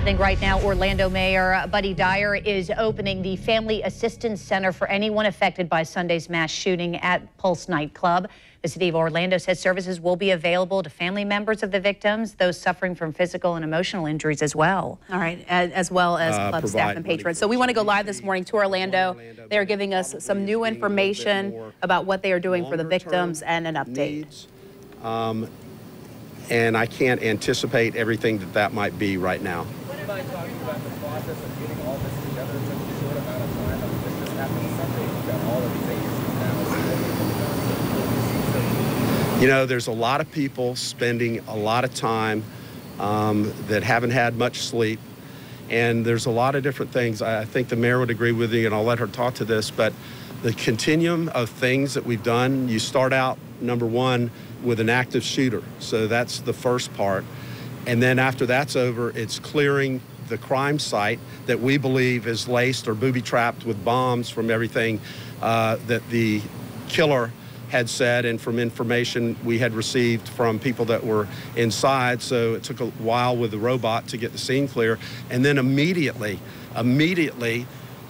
happening right now. Orlando Mayor Buddy Dyer is opening the Family Assistance Center for anyone affected by Sunday's mass shooting at Pulse nightclub. The city of Orlando says services will be available to family members of the victims, those suffering from physical and emotional injuries as well. All right, as well as club staff and patrons. So we want to go live this morning to Orlando. They're giving us some new information about what they are doing for the victims and an update. And I can't anticipate everything that might be right now. What about talking about the process of getting all this together in such a short amount of time? I mean, this just happened Sunday. You've got all of these agencies now. You know, there's a lot of people spending a lot of time that haven't had much sleep. And there's a lot of different things. I think the mayor would agree with me, and I'll let her talk to this, but the continuum of things that we've done, you start out, number one, with an active shooter. So that's the first part. And then after that's over, it's clearing the crime site that we believe is laced or booby-trapped with bombs from everything that the killer had said and from information we had received from people that were inside. So it took a while with the robot to get the scene clear. And then immediately,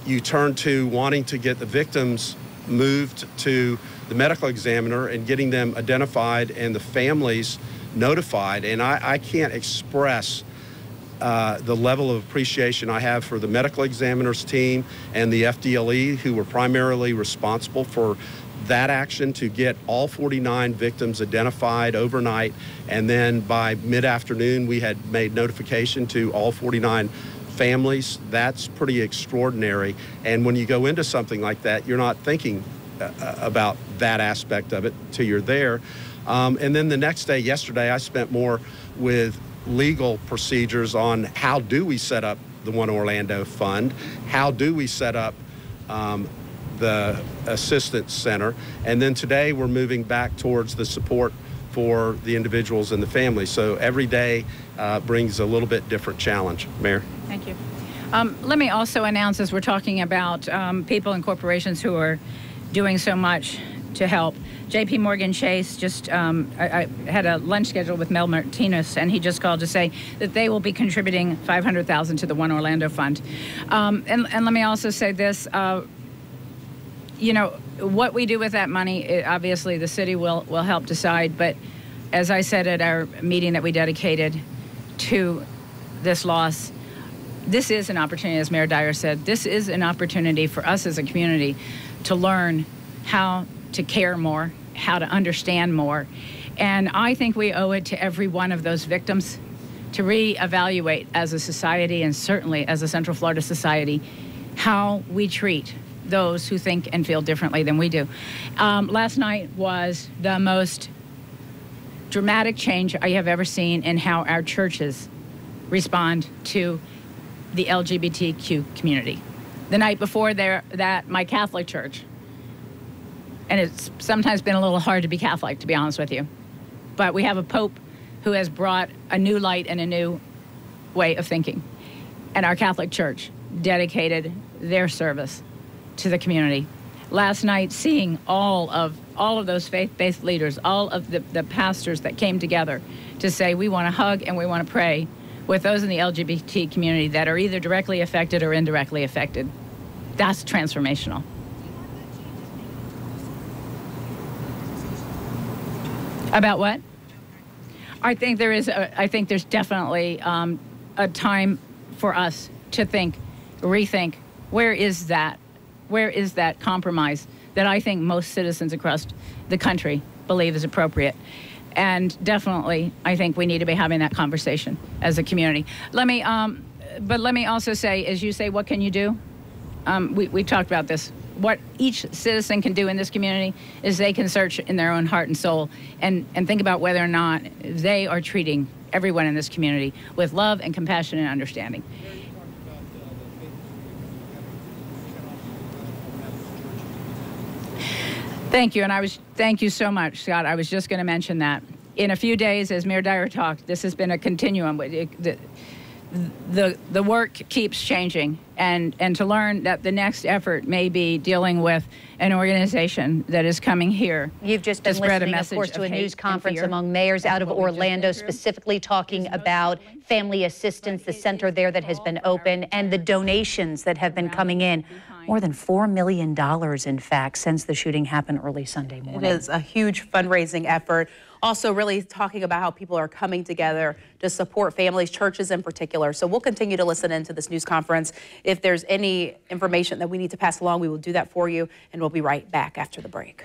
you turn to wanting to get the victims moved to the medical examiner and getting them identified and the families notified. And I can't express the level of appreciation I have for the medical examiner's team and the FDLE, who were primarily responsible for that action to get all 49 victims identified overnight. And then by mid-afternoon, we had made notification to all 49 families. That's pretty extraordinary. And when you go into something like that, you're not thinking about that aspect of it till you're there. And then the next day, yesterday, I spent more with legal procedures on how do we set up the One Orlando Fund, how do we set up the Assistance Center, and then today we're moving back towards the support for the individuals and the families. So every day brings a little bit different challenge. Mayor. Thank you. Let me also announce, as we're talking about people and corporations who are doing so much to help. J.P. Morgan Chase just, I had a lunch scheduled with Mel Martinez, and he just called to say that they will be contributing $500,000 to the One Orlando Fund. And let me also say this, you know, what we do with that money, obviously the city will help decide, but as I said at our meeting that we dedicated to this loss, this is an opportunity, as Mayor Dyer said, this is an opportunity for us as a community to learn how to care more, how to understand more. And I think we owe it to every one of those victims to reevaluate as a society, and certainly as a Central Florida society, how we treat those who think and feel differently than we do. Last night was the most dramatic change I have ever seen in how our churches respond to the LGBTQ community. The night before that, my Catholic church, and it's sometimes been a little hard to be Catholic, to be honest with you, but we have a Pope who has brought a new light and a new way of thinking. And our Catholic church dedicated their service to the community. Last night, seeing all of those faith-based leaders, all of the pastors that came together to say we want to hug and we want to pray with those in the LGBT community that are either directly affected or indirectly affected. That's transformational. About what? I think there is. I think there's definitely a time for us to rethink. Where is that compromise that I think most citizens across the country believe is appropriate? And definitely, I think we need to be having that conversation as a community. Let me also say, as you say, what can you do? We talked about this. What each citizen can do in this community is they can search in their own heart and soul and think about whether or not they are treating everyone in this community with love and compassion and understanding. Thank you, and thank you so much, Scott. I was just going to mention that. In a few days, as Mayor Dyer talked, this has been a continuum. the work keeps changing, and to learn that the next effort may be dealing with an organization that is coming here. You've just been listening, of course, to a news conference among mayors out of Orlando, specifically talking about family assistance, the center there that has been open, and the donations that have been coming in. More than $4 million, in fact, since the shooting happened early Sunday morning. It is a huge fundraising effort. Also really talking about how people are coming together to support families, churches in particular. So we'll continue to listen into this news conference. If there's any information that we need to pass along, we will do that for you, and we'll be right back after the break.